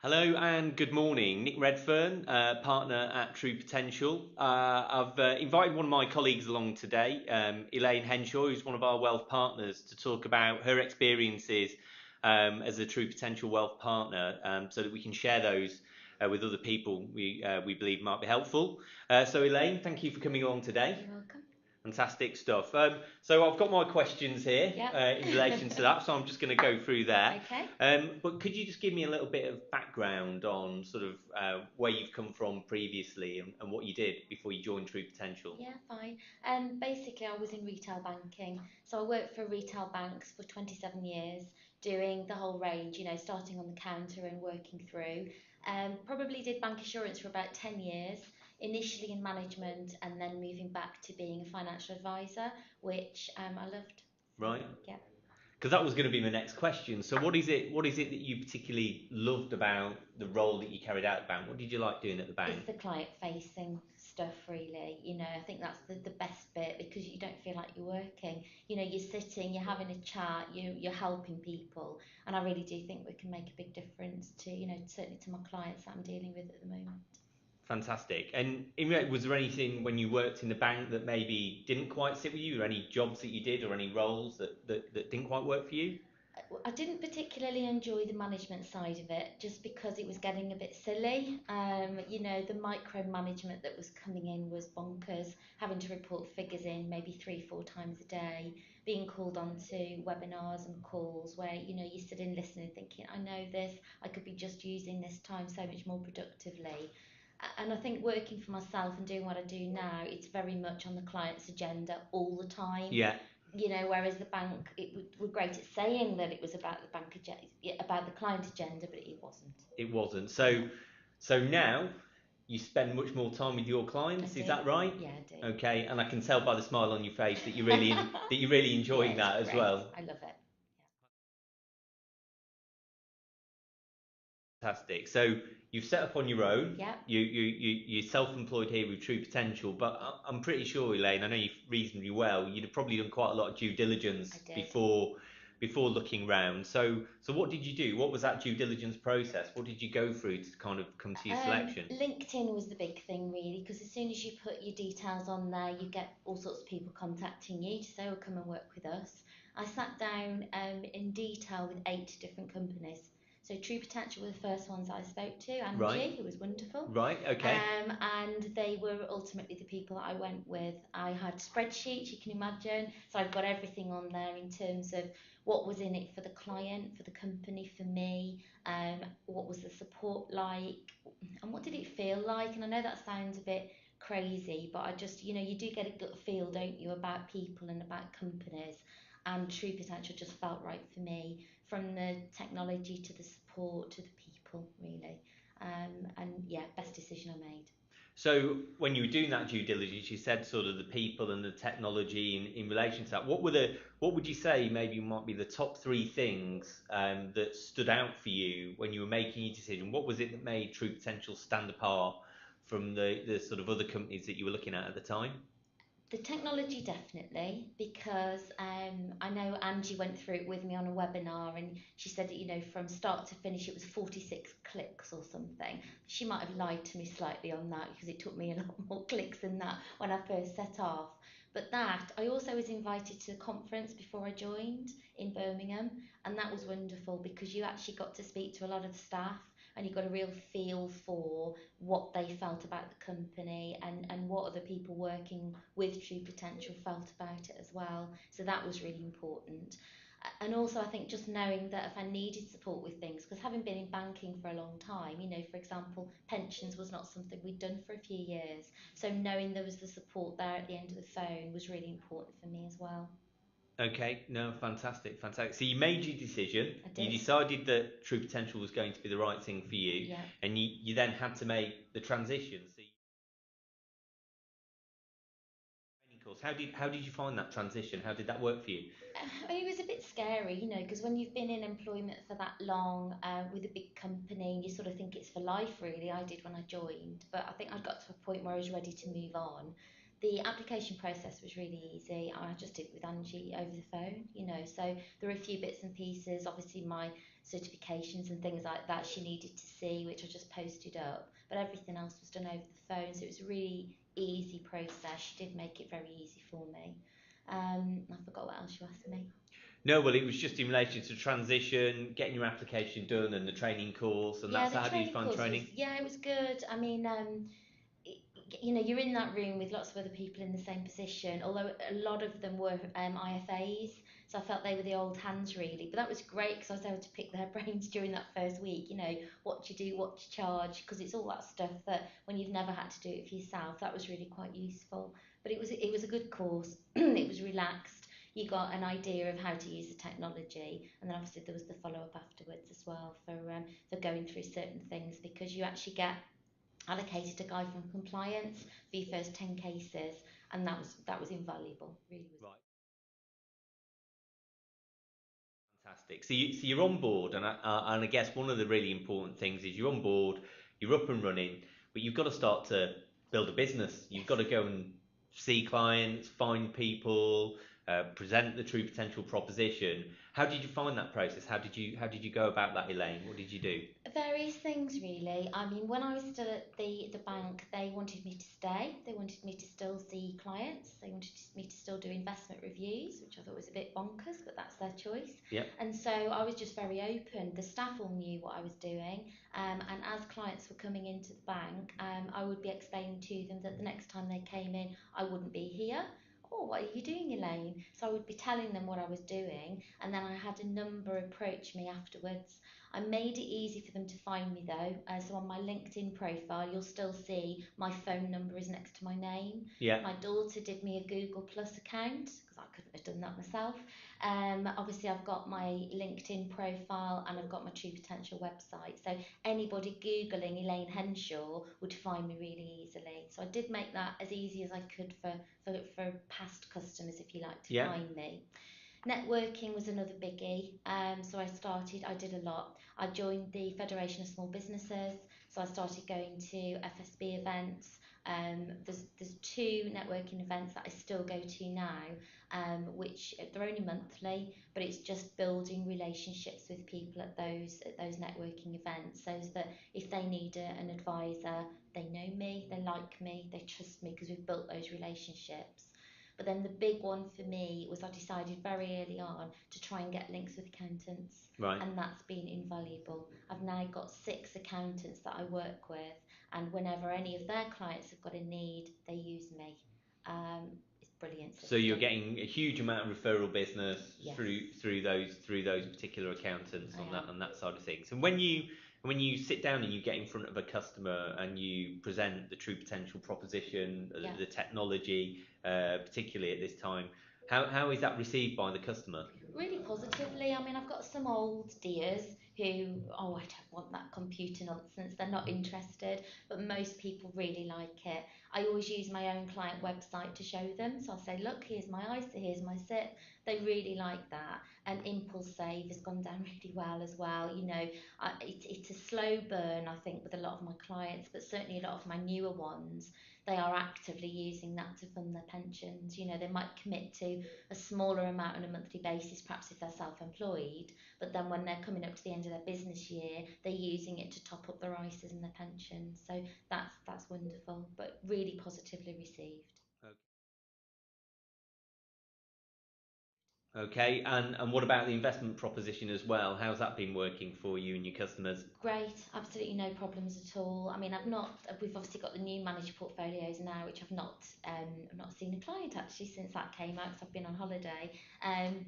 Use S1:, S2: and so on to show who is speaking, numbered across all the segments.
S1: Hello and good morning. Nick Redfern, partner at True Potential. I've invited one of my colleagues along today, Elaine Henshaw, who's one of our wealth partners, to talk about her experiences as a True Potential wealth partner, so that we can share those with other people we believe might be helpful. So, Elaine, thank you for coming along today.
S2: You're welcome.
S1: Fantastic stuff. So I've got my questions here
S2: Yep.
S1: in relation to that, so I'm just going to go through that.
S2: Okay.
S1: But could you just give me a little bit of background on sort of where you've come from previously and what you did before you joined True Potential?
S2: Yeah, fine. Basically, I was in retail banking. So I worked for retail banks for 27 years, doing the whole range, starting on the counter and working through. Probably did bank assurance for about 10 years, initially in management and then moving back to being a financial advisor, which I loved. So,
S1: Right?
S2: yeah.
S1: Because that was going to be my next question. So what is it? What is it that you particularly loved about the role that you carried out at the bank? What did you like doing at the bank?
S2: It's the client facing stuff, really. I think that's the best bit because you don't feel like you're working. You're sitting, you're having a chat, you're helping people, and I really do think we can make a big difference to, certainly to my clients that I'm dealing with at the moment.
S1: Fantastic. And was there anything when you worked in the bank that maybe didn't quite sit with you, or any jobs that you did, or any roles that didn't quite work for you?
S2: I didn't particularly enjoy the management side of it just because it was getting a bit silly. The micromanagement that was coming in was bonkers, having to report figures in maybe 3, 4 times a day, being called onto webinars and calls where, you're sitting listening thinking, I know this, I could be just using this time so much more productively. And I think working for myself and doing what I do now, it's very much on the client's agenda all the time.
S1: Yeah,
S2: Whereas the bank, were great at saying that it was about the bank agenda, about the client agenda, but it wasn't.
S1: it wasn't.
S2: Yeah,
S1: So now you spend much more time with your
S2: I
S1: clients. Is
S2: do.
S1: that right?
S2: Yeah, I do.
S1: Okay, and I can tell by the smile on your face that you're really
S2: Yeah,
S1: enjoying
S2: it's
S1: that as
S2: great.
S1: well.
S2: I love it.
S1: Fantastic. So you've set up on your own.
S2: Yeah,
S1: You're self-employed here with True Potential, but I'm pretty sure, Elaine, I know you reasonably well. You'd have probably done quite a lot of due
S2: I
S1: diligence
S2: did.
S1: before looking round. So what did you do? What was that due diligence process? What did you go through to kind of come to your selection?
S2: LinkedIn was the big thing really, because as soon as you put your details on there, you get all sorts of people contacting you to say, "Oh, come and work with us." I sat down in detail with 8 different companies. So True Potential were the first ones I spoke to.
S1: Right,
S2: Angie, who was wonderful,
S1: right, okay.
S2: and they were ultimately the people that I went with. I had spreadsheets, you can imagine, so I've got everything on there in terms of what was in it for the client, for the company, for me, what was the support like, and what did it feel like? And I know that sounds a bit crazy, but I just, you do get a gut feel, don't you, about people and about companies. And True Potential just felt right for me, from the technology to the support to the people, really. And yeah, best decision I made.
S1: So when you were doing that due diligence, you said sort of the people and the technology in relation to that. What would you say maybe might be the top three things that stood out for you when you were making your decision? What was it that made True Potential stand apart from the sort of other companies that you were looking at the time?
S2: The technology definitely, because I know Angie went through it with me on a webinar, and she said that, from start to finish it was 46 clicks or something. She might have lied to me slightly on that because it took me a lot more clicks than that when I first set off. But that, I also was invited to a conference before I joined in Birmingham, and that was wonderful because you actually got to speak to a lot of the staff and you got a real feel for what they felt about the company, and what other people working with True Potential felt about it as well. So that was really important. And also, I think just knowing that if I needed support with things, because having been in banking for a long time, for example, pensions was not something we'd done for a few years. So knowing there was the support there at the end of the phone was really important for me as well.
S1: Okay, no, fantastic, fantastic. So you made your decision.
S2: I
S1: You
S2: did.
S1: decided that True Potential was going to be the right thing for you,
S2: Yeah.
S1: and you then had to make the transition. So training course. How did you find that transition? How did that work for you?
S2: It was a bit scary, because when you've been in employment for that long, with a big company, you sort of think it's for life, really. I did when I joined, but I think I got to a point where I was ready to move on. The application process was really easy. I just did it with Angie over the phone, So there were a few bits and pieces, obviously my certifications and things like that she needed to see, which I just posted up. But everything else was done over the phone, so it was a really easy process. She did make it very easy for me. I forgot what else you asked me.
S1: No, well, it was just in relation to transition, getting your application done, and the training course, and
S2: Yeah,
S1: that's
S2: the
S1: how do you
S2: training
S1: find
S2: course was,
S1: training?
S2: yeah, it was good. I mean, you're in that room with lots of other people in the same position, although a lot of them were IFAs, so I felt they were the old hands really. But that was great because I was able to pick their brains during that first week, what to do, what to charge, because it's all that stuff that when you've never had to do it for yourself, that was really quite useful. But it was a good course, it was relaxed. You got an idea of how to use the technology, and then obviously there was the follow up afterwards as well for going through certain things because you actually get allocated a guy from compliance for your first 10 cases, and that was invaluable, really was.
S1: Right. Fantastic. So you're on board, and I guess one of the really important things is you're on board, you're up and running, but you've got to start to build a business. You've got
S2: Yes.
S1: to go and see clients, find people, present the true potential proposition. How did you find that process? How did you go about that, Elaine? What did you do?
S2: Various things really. I mean, when I was still at the bank, they wanted me to stay. They wanted me to still see clients. They wanted me to still do investment reviews, which I thought was a bit bonkers, but that's their choice.
S1: Yeah.
S2: And so I was just very open. The staff all knew what I was doing. And as clients were coming into the bank, I would be explaining to them that the next time they came in, I wouldn't be here. Oh, what are you doing, Elaine? So I would be telling them what I was doing, and then I had a number approach me afterwards. I made it easy for them to find me though. So on my LinkedIn profile, you'll still see my phone number is next to my name.
S1: Yeah.
S2: My daughter did me a Google Plus account because I couldn't have done that myself. Obviously, I've got my LinkedIn profile and I've got my True Potential website. So anybody Googling Elaine Henshaw would find me really easily. So I did make that as easy as I could for past customers, if you like, to
S1: Yeah.
S2: find me. Networking was another biggie. So I did a lot. I joined the Federation of Small Businesses, so I started going to FSB events. There's two networking events that I still go to now, which they're only monthly, but it's just building relationships with people at those networking events, so that if they need an advisor, they know me, they like me, they trust me because we've built those relationships. But then the big one for me was I decided very early on to try and get links with accountants,
S1: Right.
S2: and that's been invaluable. I've now got 6 accountants that I work with, and whenever any of their clients have got a need, they use me. It's brilliant
S1: So you're
S2: system.
S1: getting a huge amount of referral business
S2: Yes,
S1: through those particular accountants
S2: I
S1: on
S2: am.
S1: that side of things. And when you sit down and you get in front of a customer and you present the true potential proposition,
S2: Yeah.
S1: the technology, particularly at this time, how is that received by the customer?
S2: Really positively. I mean, I've got some old dears who, oh, I don't want that computer nonsense. They're not interested, but most people really like it. I always use my own client website to show them. So I'll say, look, here's my ISA, here's my SIP. They really like that. And Impulse Save has gone down really well as well. It's a slow burn, I think, with a lot of my clients, but certainly a lot of my newer ones. They are actively using that to fund their pensions. They might commit to a smaller amount on a monthly basis, perhaps if they're self-employed, but then when they're coming up to the end of their business year, they're using it to top up their ISAs and their pensions. So that's wonderful, but really positively received.
S1: Okay, and what about the investment proposition as well? How's that been working for you and your customers?
S2: Great, absolutely no problems at all. I mean, we've obviously got the new managed portfolios now, which I've not seen a client actually since that came out because I've been on holiday.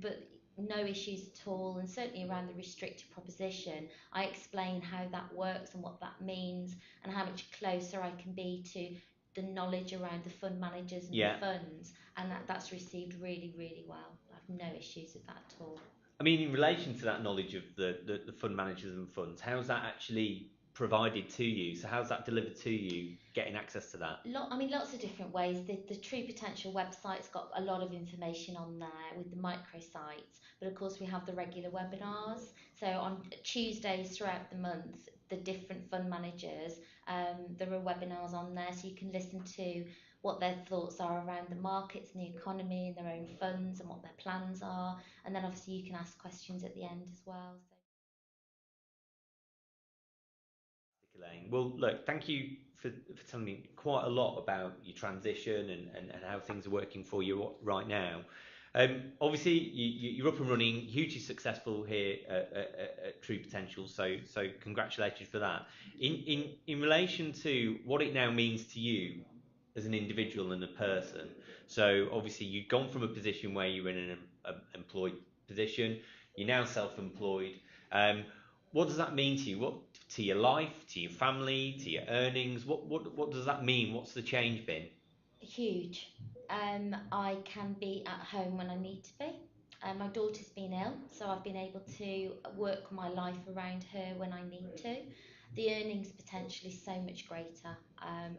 S2: But no issues at all, and certainly around the restricted proposition, I explain how that works and what that means, and how much closer I can be to the knowledge around the fund managers and
S1: Yeah.
S2: the funds, and that's received really, really well. I've no issues with that at all.
S1: I mean, in relation to that knowledge of the fund managers and funds, how's that actually provided to you? So how's that delivered to you, getting access to that?
S2: Lots of different ways. The True Potential website's got a lot of information on there with the microsites, but of course we have the regular webinars. So on Tuesdays throughout the month, the different fund managers, there are webinars on there, so you can listen to what their thoughts are around the markets and the economy and their own funds and what their plans are. And then obviously you can ask questions at the end as well. So.
S1: Elaine. Well, look, thank you for telling me quite a lot about your transition and how things are working for you right now. Obviously, you're up and running, hugely successful here at True Potential, so congratulations for that. In relation to what it now means to you as an individual and a person, so obviously you've gone from a position where you were in an employed position, you're now self-employed. Um, what does that mean to you? What to your life, to your family, to your earnings? What does that mean? What's the change been?
S2: Huge. I can be at home when I need to be. My daughter's been ill, so I've been able to work my life around her when I need to. The earnings potential is so much greater.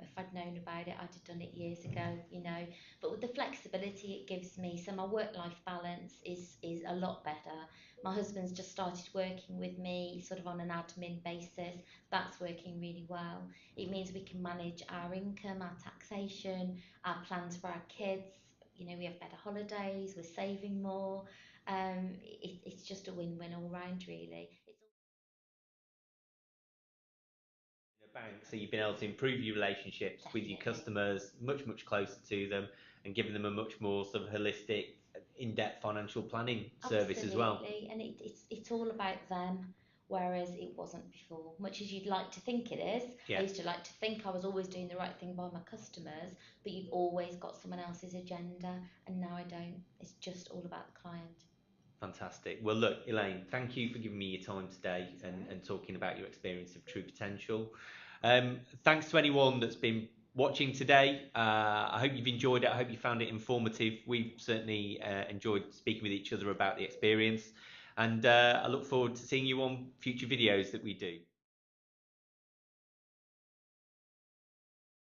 S2: If I'd known about it, I'd have done it years ago, you know. But with the flexibility it gives me, so my work-life balance is a lot better. My husband's just started working with me, sort of on an admin basis. That's working really well. It means we can manage our income, our taxation, our plans for our kids. You know, we have better holidays, we're saving more. It's just a win-win all round, really. It's
S1: In a bank, so you've been able to improve your relationships with your
S2: definitely,
S1: customers, much closer to them, and giving them a much more sort of holistic, in-depth financial planning service as well.
S2: absolutely, and it's all about them. Whereas it wasn't before. Much as you'd like to think it is, I
S1: Yeah.
S2: used to like to think I was always doing the right thing by my customers, but you've always got someone else's agenda, and now I don't. It's just all about the client.
S1: Fantastic. Well, look, Elaine, thank you for giving me your time today
S2: That's all right.
S1: and talking about your experience of True Potential. Thanks to anyone that's been watching today. I hope you've enjoyed it. I hope you found it informative. We've certainly enjoyed speaking with each other about the experience. And I look forward to seeing you on future videos that we do.